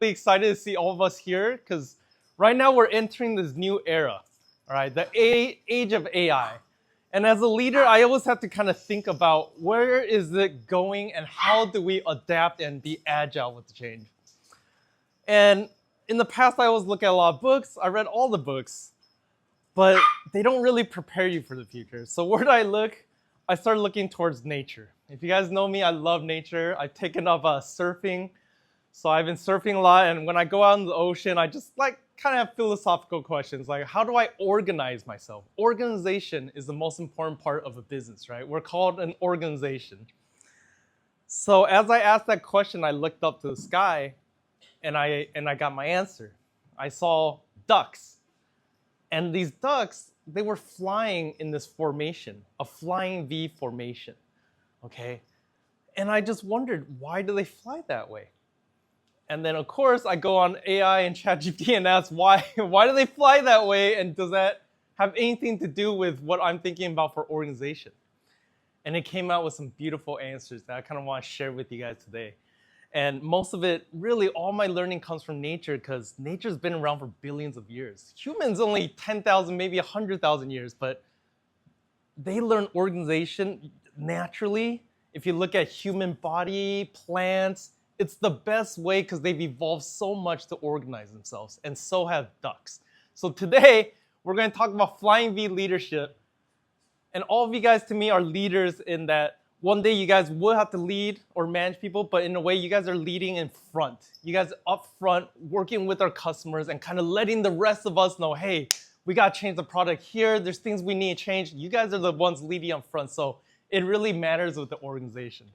really excited to see all of us here because right now we're entering this new era, all right, the age of AI. And as a leader, I always have to kind of think about where is it going and how do we adapt and be agile with the change. And in the past, I always look at a lot of books. I read all the books, but they don't really prepare you for the future. So where did I look? I started looking towards nature. If you guys know me, I love nature. I've taken up surfing. So I've been surfing a lot, and when I go out in the ocean, I just kind of have philosophical questions, like how do I organize myself? Organization is the most important part of a business, right? We're called an organization. So as I asked that question, I looked up to the sky, and I got my answer. I saw ducks, and these ducks, they were flying in this formation, a flying V formation, okay? And I just wondered, why do they fly that way? And then, of course, I go on AI and ChatGPT and ask why do they fly that way, and does that have anything to do with what I'm thinking about for organization? And it came out with some beautiful answers that I kind of want to share with you guys today. And most of it, really, all my learning comes from nature because nature's been around for billions of years. Humans only 10,000, maybe 100,000 years, but they learn organization naturally. If you look at human body, plants, it's the best way because they've evolved so much to organize themselves, and so have ducks. So today, we're going to talk about flying V leadership. And all of you guys, to me, are leaders in that one day you guys will have to lead or manage people, but in a way, you guys are leading in front. You guys up front, working with our customers and kind of letting the rest of us know, hey, we got to change the product here. There's things we need to change. You guys are the ones leading up front, so it really matters with the organization.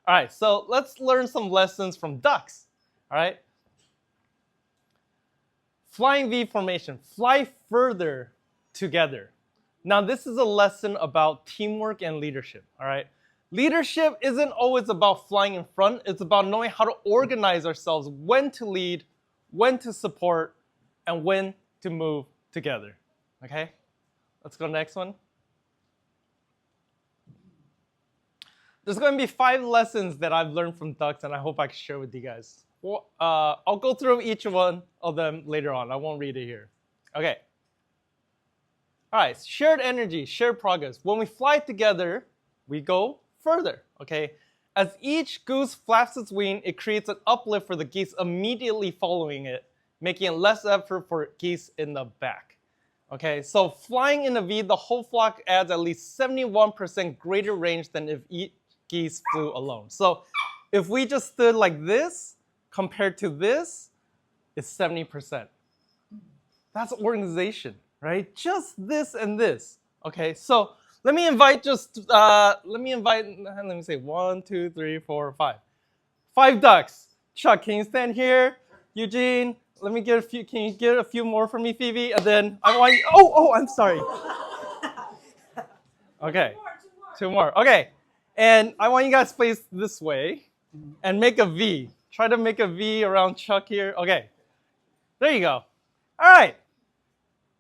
All right, so let's learn some lessons from ducks, all right? Flying V formation, fly further together. Now, this is a lesson about teamwork and leadership, all right? Leadership isn't always about flying in front. It's about knowing how to organize ourselves, when to lead, when to support, and when to move together, okay? Let's go next one. There's going to be 5 lessons that I've learned from ducks, and I hope I can share with you guys. Well, I'll go through each one of them later on. I won't read it here. Okay. All right, shared energy, shared progress. When we fly together, we go further, okay? As each goose flaps its wing, it creates an uplift for the geese immediately following it, making it less effort for geese in the back. Okay, so flying in a V, the whole flock adds at least 71% greater range than if each geese flew alone. So if we just stood like this compared to this, it's 70%. That's organization, right? Just this and this. Okay, so let me say 1, 2, 3, 4, 5. 5 ducks. Chuck, can you stand here? Eugene, let me get a few. Can you get a few more for me, Phoebe? And then I want you. Oh, I'm sorry. Okay, two more. Okay, and I want you guys to face this way and make a V. Try to make a V around Chuck here. Okay, there you go. All right.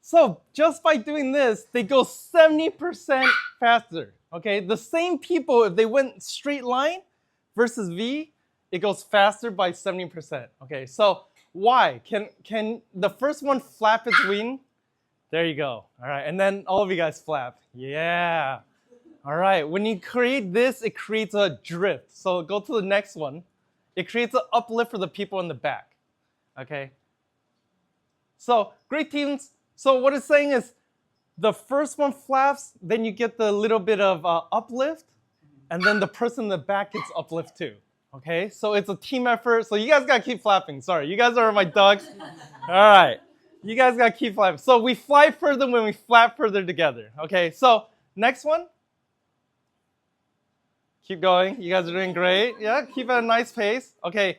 So just by doing this, they go 70% faster. Okay, the same people, if they went straight line versus V, it goes faster by 70%. Okay, so why? Can the first one flap its wing? There you go. All right, and then all of you guys flap. Yeah. All right, when you create this, it creates a drift. So go to the next one. It creates an uplift for the people in the back. Okay. So great teams. So what it's saying is the first one flaps, then you get the little bit of uplift, and then the person in the back gets uplift too. Okay, so it's a team effort. So you guys gotta keep flapping. Sorry, you guys are my ducks. All right, you guys gotta keep flapping. So we fly further when we flap further together. Okay, so next one. Keep going. You guys are doing great. Yeah, keep at a nice pace. Okay,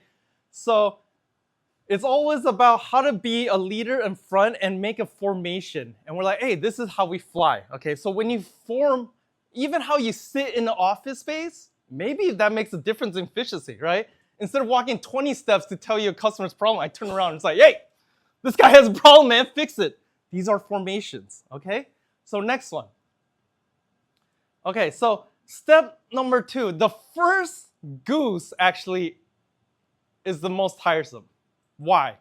so it's always about how to be a leader in front and make a formation. And we're like, hey, this is how we fly. Okay, so when you form, even how you sit in the office space, maybe that makes a difference in efficiency, right? Instead of walking 20 steps to tell you a customer's problem, I turn around and it's like, hey, this guy has a problem, man, fix it. These are formations, okay? So next one. Okay, so step number 2, the first goose actually is the most tiresome. Why?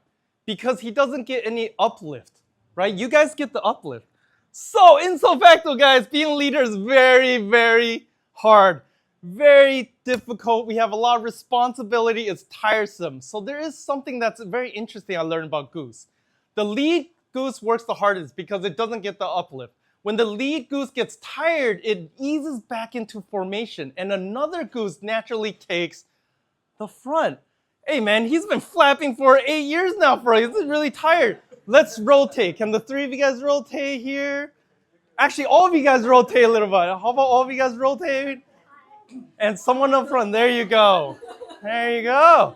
Because he doesn't get any uplift, right? You guys get the uplift. So, in so facto, guys, being a leader is very, very hard, very difficult. We have a lot of responsibility. It's tiresome. So there is something that's very interesting I learned about Goose. The lead goose works the hardest because it doesn't get the uplift. When the lead goose gets tired, it eases back into formation, and another goose naturally takes the front. Hey man, he's been flapping for 8 years now for us. He's really tired. Let's rotate. Can the three of you guys rotate here? Actually, all of you guys rotate a little bit. How about all of you guys rotate? And someone up front. There you go. There you go.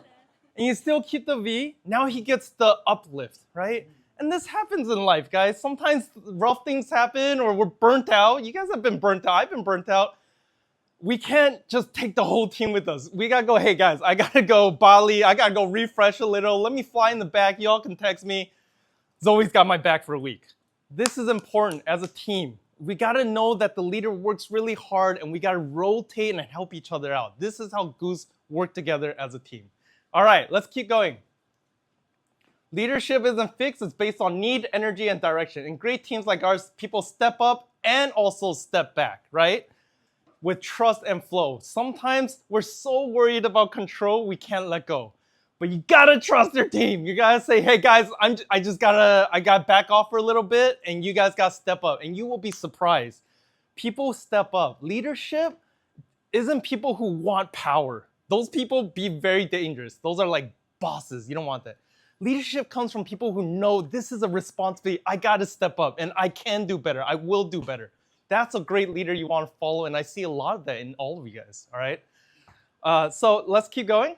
And you still keep the V. Now he gets the uplift, right? And this happens in life, guys. Sometimes rough things happen or we're burnt out. You guys have been burnt out. I've been burnt out. We can't just take the whole team with us. We gotta go, hey guys, I gotta go Bali. I gotta go refresh a little. Let me fly in the back. Y'all can text me. Zoe's got my back for a week. This is important as a team. We gotta know that the leader works really hard and we gotta rotate and help each other out. This is how Goose work together as a team. All right, let's keep going. Leadership isn't fixed, it's based on need, energy, and direction. In great teams like ours, people step up and also step back, right? With trust and flow. Sometimes we're so worried about control, we can't let go. But you gotta trust your team. You gotta say, hey guys, I gotta back off for a little bit, and you guys gotta step up, and you will be surprised. People step up. Leadership isn't people who want power. Those people be very dangerous. Those are like bosses. You don't want that. Leadership comes from people who know this is a responsibility. I gotta step up, and I can do better. I will do better. That's a great leader you want to follow, and I see a lot of that in all of you guys, all right? So let's keep going.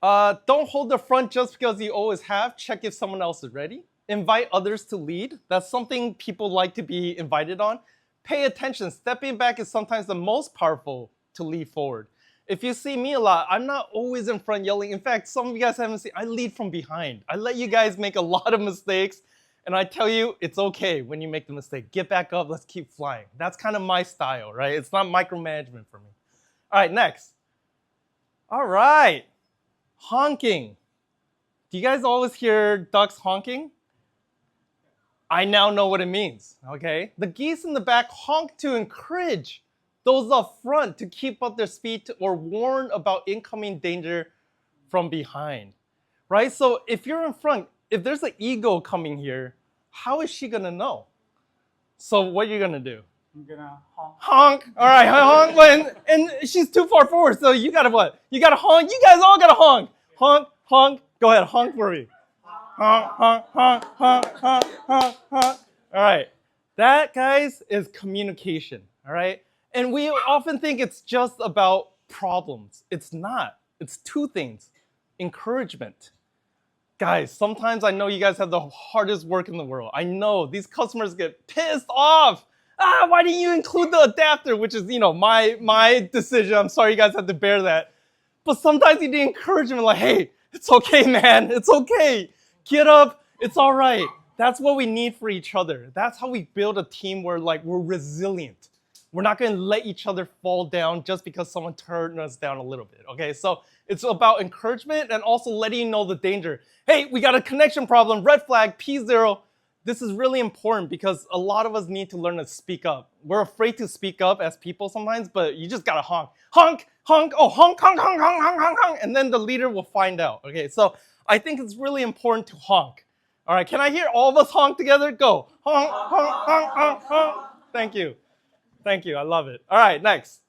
Don't hold the front just because you always have. Check if someone else is ready. Invite others to lead. That's something people like to be invited on. Pay attention. Stepping back is sometimes the most powerful to lead forward. If you see me a lot, I'm not always in front yelling. In fact, some of you guys haven't seen, I lead from behind. I let you guys make a lot of mistakes, and I tell you, it's okay when you make the mistake. Get back up, let's keep flying. That's kind of my style, right? It's not micromanagement for me. All right, next. All right, honking. Do you guys always hear ducks honking? I now know what it means, okay? The geese in the back honk to encourage those up front to keep up their speed or warn about incoming danger from behind, right? So if you're in front, if there's an eagle coming here, how is she gonna know? So what are you gonna do? I'm gonna honk. Honk. All right, honk. And she's too far forward, so you gotta what? You gotta honk. You guys all gotta honk. Honk, honk. Go ahead, honk for me. Honk, honk, honk, honk, honk, honk, honk. All right, that, guys, is communication, all right? And we often think it's just about problems. It's not. It's two things. Encouragement. Guys, sometimes I know you guys have the hardest work in the world. I know these customers get pissed off. Why didn't you include the adapter? Which is, my decision. I'm sorry you guys have to bear that. But sometimes you need encouragement like, hey, it's okay, man. It's okay. Get up. It's all right. That's what we need for each other. That's how we build a team where we're resilient. We're not going to let each other fall down just because someone turned us down a little bit, okay? So it's about encouragement and also letting you know the danger. Hey, we got a connection problem, red flag, P0. This is really important because a lot of us need to learn to speak up. We're afraid to speak up as people sometimes, but you just got to honk. Honk, honk, oh, honk, honk, honk, honk, honk, honk, honk, and then the leader will find out, okay? So I think it's really important to honk. All right, can I hear all of us honk together? Go. Honk, honk, honk, honk, honk. Thank you. Thank you, I love it. All right, next.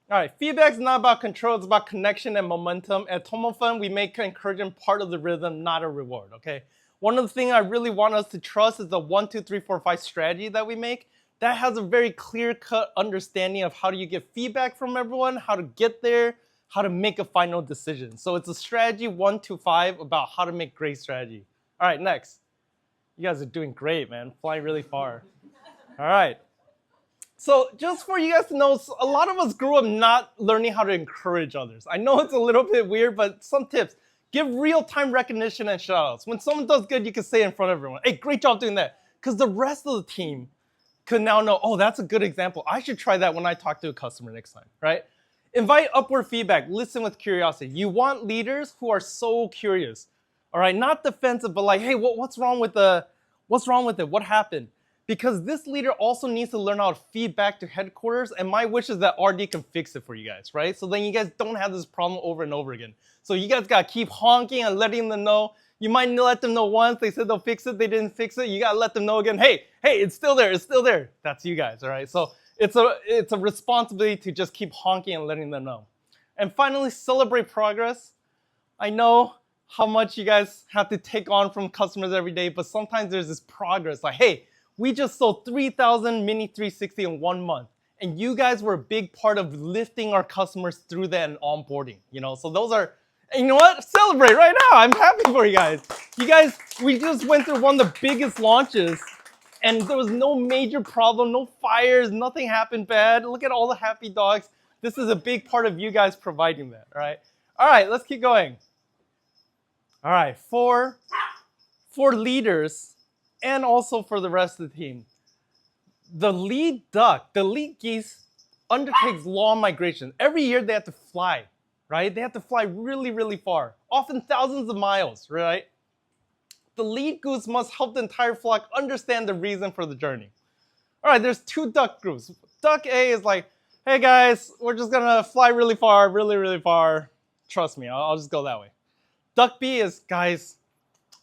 All right, feedback is not about control, it's about connection and momentum. At Tomofun, we make encouragement part of the rhythm, not a reward, okay? One of the things I really want us to trust is the 1, 2, 3, 4, 5 strategy that we make. That has a very clear-cut understanding of how do you get feedback from everyone, how to get there, how to make a final decision. So it's a strategy 1 to 5 about how to make great strategy. All right, next. You guys are doing great, man, flying really far. All right. So just for you guys to know, a lot of us grew up not learning how to encourage others. I know it's a little bit weird, but some tips. Give real-time recognition and shout-outs. When someone does good, you can say in front of everyone, hey, great job doing that. Because the rest of the team could now know, oh, that's a good example. I should try that when I talk to a customer next time, right? Invite upward feedback. Listen with curiosity. You want leaders who are so curious. All right, not defensive, but like, hey, what's wrong with it? What happened? Because this leader also needs to learn how to feed back to headquarters, and my wish is that RD can fix it for you guys, right? So then you guys don't have this problem over and over again. So you guys gotta keep honking and letting them know. You might let them know once, they said they'll fix it, they didn't fix it. You gotta let them know again, hey, it's still there, it's still there. That's you guys, all right? So it's a responsibility to just keep honking and letting them know. And finally, celebrate progress. I know how much you guys have to take on from customers every day, but sometimes there's this progress, like, hey, we just sold 3,000 Mini 360 in 1 month. And you guys were a big part of lifting our customers through that and onboarding, So those are, and you know what? Celebrate right now. I'm happy for you guys. You guys, we just went through one of the biggest launches and there was no major problem, no fires, nothing happened bad. Look at all the happy dogs. This is a big part of you guys providing that, all right? All right, let's keep going. All right, for leaders, and also for the rest of the team. The lead duck, the lead geese undertakes long migration. Every year they have to fly, right? They have to fly really, really far, often thousands of miles, right? The lead goose must help the entire flock understand the reason for the journey. All right, there's 2 duck groups. Duck A is like, hey guys, we're just gonna fly really far, really, really far. Trust me, I'll just go that way. Duck B is, guys,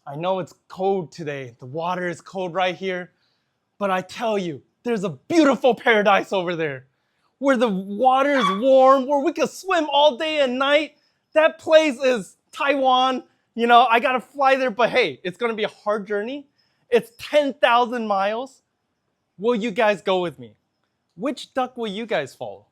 I know it's cold today. The water is cold right here. But I tell you, there's a beautiful paradise over there where the water is warm, where we can swim all day and night. That place is Taiwan. I got to fly there, but hey, it's going to be a hard journey. It's 10,000 miles. Will you guys go with me? Which duck will you guys follow,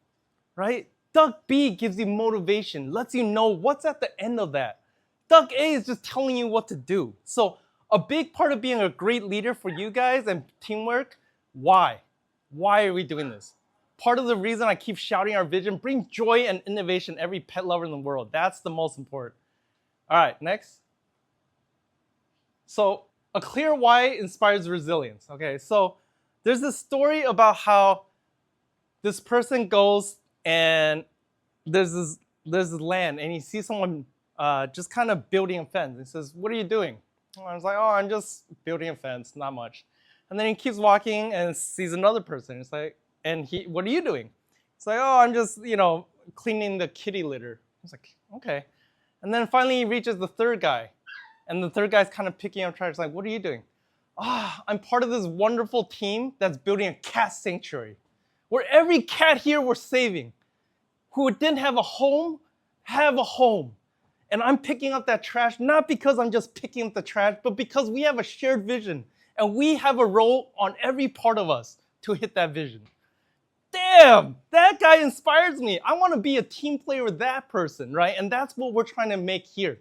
right? Duck B gives you motivation, lets you know what's at the end of that. Duck A is just telling you what to do. So a big part of being a great leader for you guys and teamwork, why? Why are we doing this? Part of the reason I keep shouting our vision, bring joy and innovation to every pet lover in the world. That's the most important. All right, next. So a clear why inspires resilience. Okay, so there's this story about how this person goes and there's this land and he sees someone just kind of building a fence. He says, what are you doing? And I was like, oh, I'm just building a fence, not much. And then he keeps walking and sees another person. It's like, what are you doing? It's like, oh, I'm just, cleaning the kitty litter. I was like, okay. And then finally he reaches the third guy. And the third guy's kind of picking up trash. It's like, what are you doing? I'm part of this wonderful team that's building a cat sanctuary where every cat here we're saving who didn't have a home, have a home. And I'm picking up that trash, not because I'm just picking up the trash, but because we have a shared vision. And we have a role on every part of us to hit that vision. Damn, that guy inspires me. I want to be a team player with that person, right? And that's what we're trying to make here.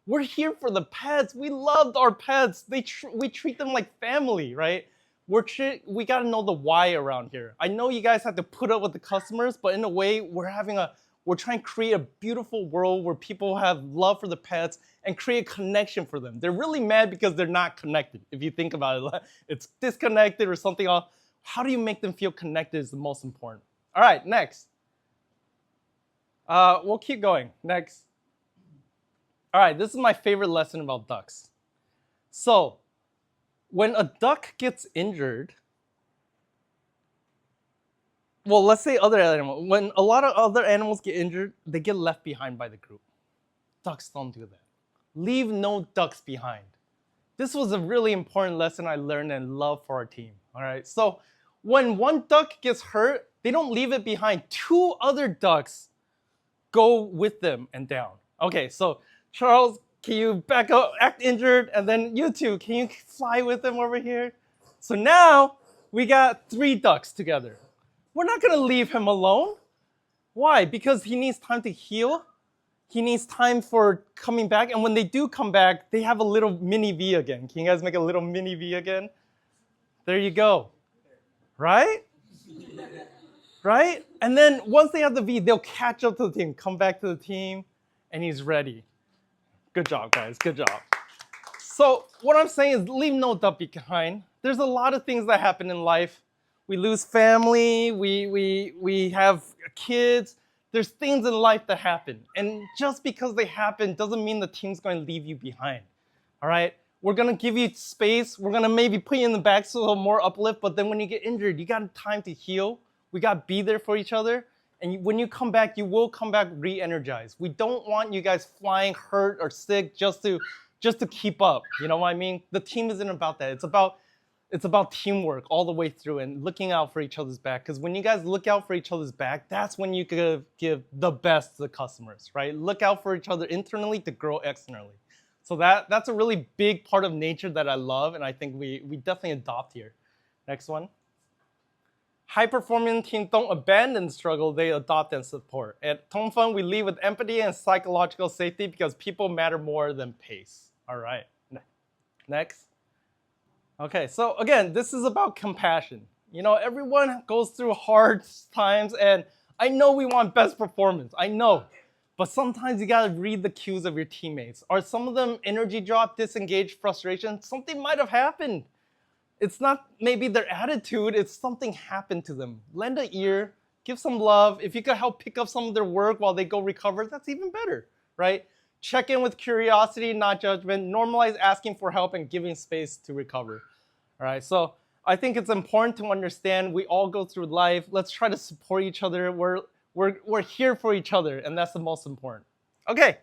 We're here for the pets. We loved our pets. We treat them like family, right? We got to know the why around here. I know you guys have to put up with the customers, but in a way, we're trying to create a beautiful world where people have love for the pets and create a connection for them. They're really mad because they're not connected. If you think about it, it's disconnected or something else. How do you make them feel connected is the most important. All right, next. We'll keep going. Next. All right, this is my favorite lesson about ducks. So, when a duck gets injured, well, let's say other animals. When a lot of other animals get injured, they get left behind by the group. Ducks don't do that. Leave no ducks behind. This was a really important lesson I learned and love for our team. All right, so when one duck gets hurt, they don't leave it behind. 2 other ducks go with them and down. Okay, so Charles, can you back up, act injured, and then you two, can you fly with them over here? So now we got 3 ducks together. We're not gonna leave him alone. Why? Because he needs time to heal. He needs time for coming back. And when they do come back, they have a little mini V again. Can you guys make a little mini V again? There you go. Right? Right? And then once they have the V, they'll catch up to the team, come back to the team, and he's ready. Good job, guys. Good job. So what I'm saying is leave no duck behind. There's a lot of things that happen in life. We lose family. We have kids. There's things in life that happen. And just because they happen doesn't mean the team's going to leave you behind. All right? We're going to give you space. We're going to maybe put you in the back so a little more uplift. But then when you get injured, you got time to heal. We got to be there for each other. And when you come back, you will come back re-energized. We don't want you guys flying hurt or sick just to keep up. You know what I mean? The team isn't about that. It's about teamwork all the way through and looking out for each other's back. Because when you guys look out for each other's back, that's when you could give the best to the customers, right? Look out for each other internally to grow externally. So that's a really big part of nature that I love, and I think we definitely adopt here. Next one. High-performing teams don't abandon the struggle, they adopt and support. At Tomofun, we lead with empathy and psychological safety because people matter more than pace. All right. Next. Okay, so again, this is about compassion. You know, everyone goes through hard times, and I know we want best performance. I know. But sometimes you gotta read the cues of your teammates. Are some of them energy drop, disengaged, frustration? Something might have happened. It's not maybe their attitude, it's something happened to them. Lend an ear, give some love. If you could help pick up some of their work while they go recover, that's even better, right? Check in with curiosity, not judgment. Normalize asking for help and giving space to recover. All right, so I think it's important to understand we all go through life. Let's try to support each other. We're here for each other, and that's the most important. Okay,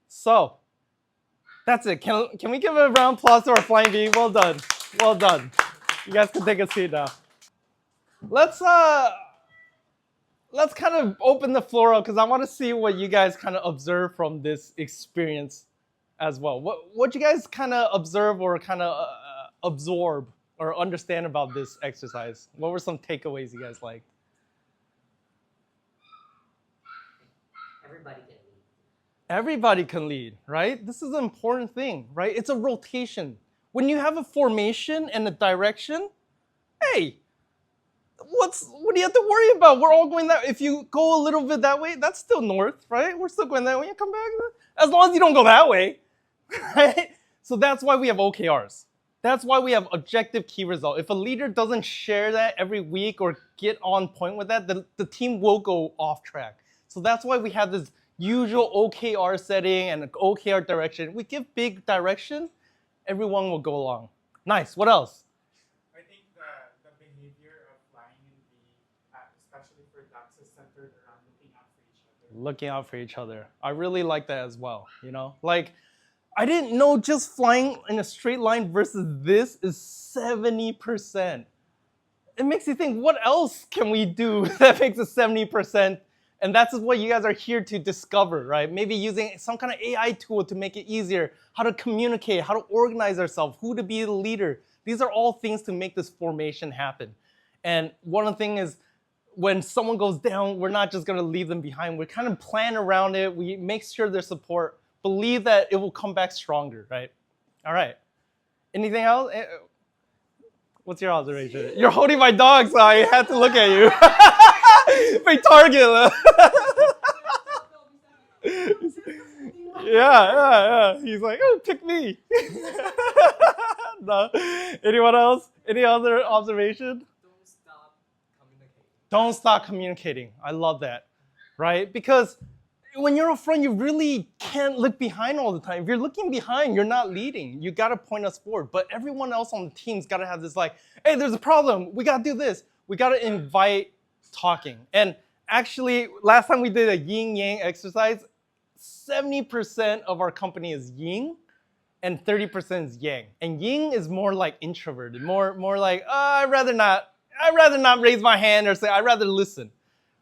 so that's it. Can we give a round of applause to our flying V? Well done, well done. You guys can take a seat now. Let's kind of open the floor up because I want to see what you guys kind of observe from this experience as well. What you guys kind of observe or kind of absorb or understand about this exercise? What were some takeaways you guys liked? Everybody can lead. Everybody can lead, right? This is an important thing, right? It's a rotation. When you have a formation and a direction, hey, what do you have to worry about? We're all going that. If you go a little bit that way, that's still north, right? We're still going that way. You come back, as long as you don't go that way, right? So that's why we have OKRs. That's why we have objective key result. If a leader doesn't share that every week or get on point with that, the team will go off track. So that's why we have this usual OKR setting and OKR direction. We give big direction, everyone will go along. Nice. What else? I think the behavior of flying in V, especially for ducks, is centered around looking out for each other. Looking out for each other. I really like that as well. You know, like I didn't know just flying in a straight line versus this is 70%. It makes you think, what else can we do that makes it 70%? And that's what you guys are here to discover, right? Maybe using some kind of AI tool to make it easier, how to communicate, how to organize ourselves, who to be the leader. These are all things to make this formation happen. And one of the things is when someone goes down, we're not just gonna leave them behind. We kind of plan around it. We make sure there's support, believe that it will come back stronger, right? All right. Anything else? What's your observation? You're holding my dog, so I had to look at you. Big target. Yeah. He's like, oh, pick me. No. Anyone else? Any other observation? Don't stop communicating. I love that, right? Because when you're up front, you really can't look behind all the time. If you're looking behind, you're not leading. You got to point us forward. But everyone else on the team's got to have this like, hey, there's a problem. We got to do this. We got to invite talking. And actually, last time we did a yin-yang exercise, 70% of our company is yin and 30% is yang. And yin is more like introverted, more like, I'd rather not raise my hand or say, I'd rather listen,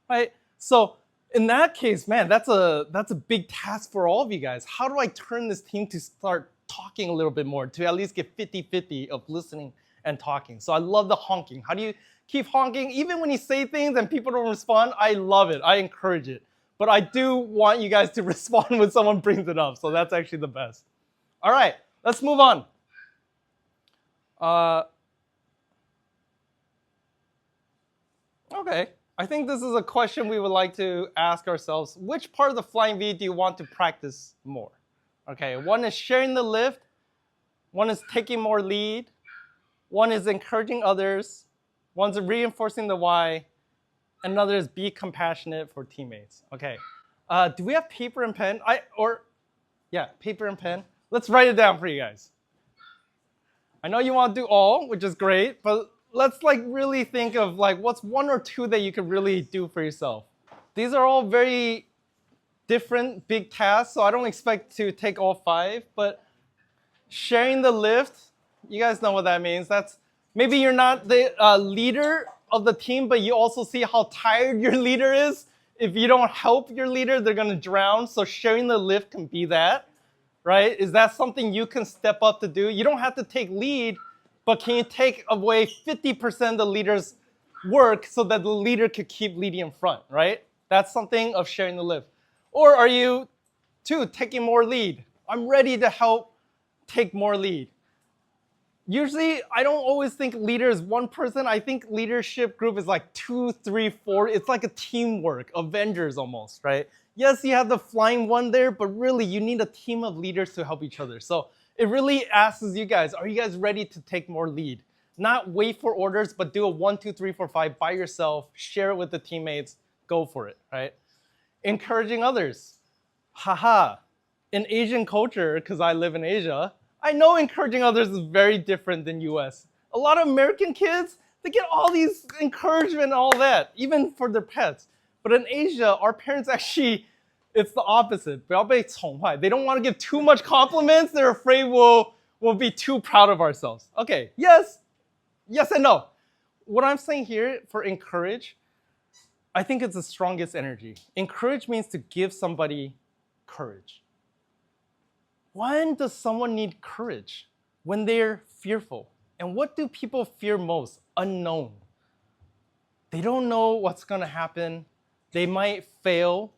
right? So in that case, man, that's a big task for all of you guys. How do I turn this team to start talking a little bit more, to at least get 50-50 of listening and talking? So I love the honking. How do you keep honking? Even when you say things and people don't respond, I love it. I encourage it. But I do want you guys to respond when someone brings it up. So that's actually the best. All right, let's move on. Okay, I think this is a question we would like to ask ourselves. Which part of the flying V do you want to practice more? Okay, one is sharing the lift. One is taking more lead. One is encouraging others. One's reinforcing the why. Another is be compassionate for teammates. Okay. Do we have paper and pen? Paper and pen. Let's write it down for you guys. I know you want to do all, which is great, but let's like really think of like what's one or two that you could really do for yourself. These are all very different big tasks, so I don't expect to take all 5, but sharing the lift, you guys know what that means. That's maybe you're not the leader of the team, but you also see how tired your leader is. If you don't help your leader, they're gonna drown. So sharing the lift can be that, right? Is that something you can step up to do? You don't have to take lead, but can you take away 50% of the leader's work so that the leader could keep leading in front, right? That's something of sharing the lift. Or are you, too, taking more lead? I'm ready to help take more lead. Usually, I don't always think leader is one person. I think leadership group is like 2, 3, 4. It's like a teamwork, Avengers almost, right? Yes, you have the flying one there, but really you need a team of leaders to help each other. So it really asks you guys, are you guys ready to take more lead? Not wait for orders, but do a 1, 2, 3, 4, 5 by yourself, share it with the teammates, go for it, right? Encouraging others. Haha, in Asian culture, because I live in Asia, I know encouraging others is very different than US. A lot of American kids, they get all these encouragement and all that, even for their pets. But in Asia, our parents actually, it's the opposite. They don't want to give too much compliments. They're afraid we'll be too proud of ourselves. Okay, yes and no. What I'm saying here for encourage, I think it's the strongest energy. Encourage means to give somebody courage. When does someone need courage? When they're fearful. And what do people fear most? Unknown. They don't know what's going to happen. They might fail,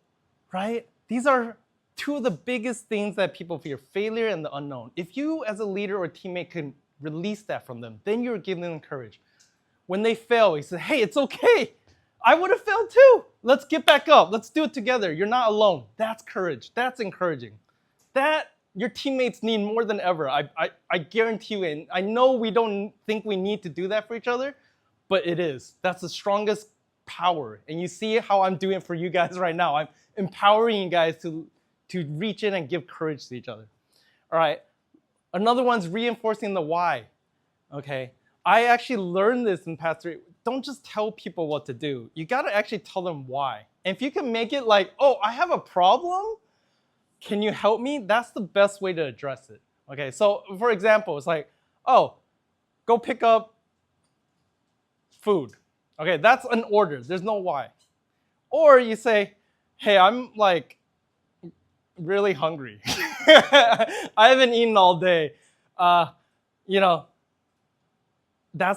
right? These are two of the biggest things that people fear, failure and the unknown. If you as a leader or teammate can release that from them, then you're giving them courage. When they fail, you say, hey, it's okay. I would have failed too. Let's get back up. Let's do it together. You're not alone. That's courage. That's encouraging. That your teammates need more than ever. I guarantee you, and I know we don't think we need to do that for each other, but it is. That's the strongest power. And you see how I'm doing it for you guys right now. I'm empowering you guys to reach in and give courage to each other. All right. Another one's reinforcing the why. Okay. I actually learned this in past 3. Don't just tell people what to do. You got to actually tell them why. And if you can make it like, oh, I have a problem. Can you help me? That's the best way to address it. Okay, so for example, it's like, oh, go pick up food. Okay, that's an order. There's no why. Or you say, hey, I'm like really hungry. I haven't eaten all day. That's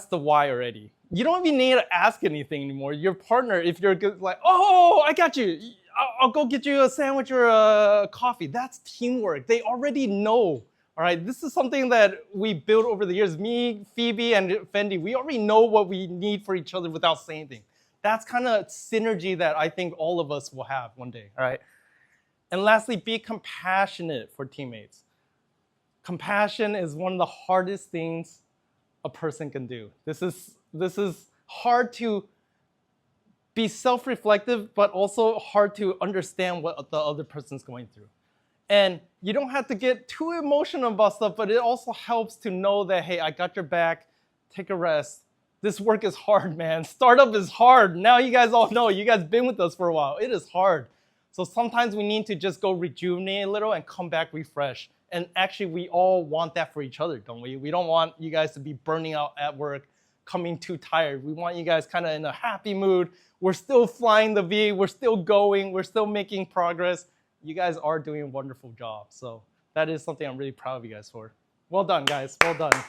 the why already. You don't even need to ask anything anymore. Your partner, if you're good, like, oh, I got you. I'll go get you a sandwich or a coffee. That's teamwork. They already know. All right, this is something that we built over the years. Me, Phoebe, and Fendi, we already know what we need for each other without saying anything. That's kind of synergy that I think all of us will have one day. All right. And lastly, be compassionate for teammates. Compassion is one of the hardest things a person can do. This is hard to be self-reflective, but also hard to understand what the other person's going through. And you don't have to get too emotional about stuff, but it also helps to know that, hey, I got your back, take a rest. This work is hard, man. Startup is hard. Now you guys all know, you guys been with us for a while. It is hard. So sometimes we need to just go rejuvenate a little and come back refreshed. And actually, we all want that for each other, don't we? We don't want you guys to be burning out at work, coming too tired. We want you guys kind of in a happy mood. We're still flying the V. We're still going. We're still making progress. You guys are doing a wonderful job. So that is something I'm really proud of you guys for. Well done, guys. Well done.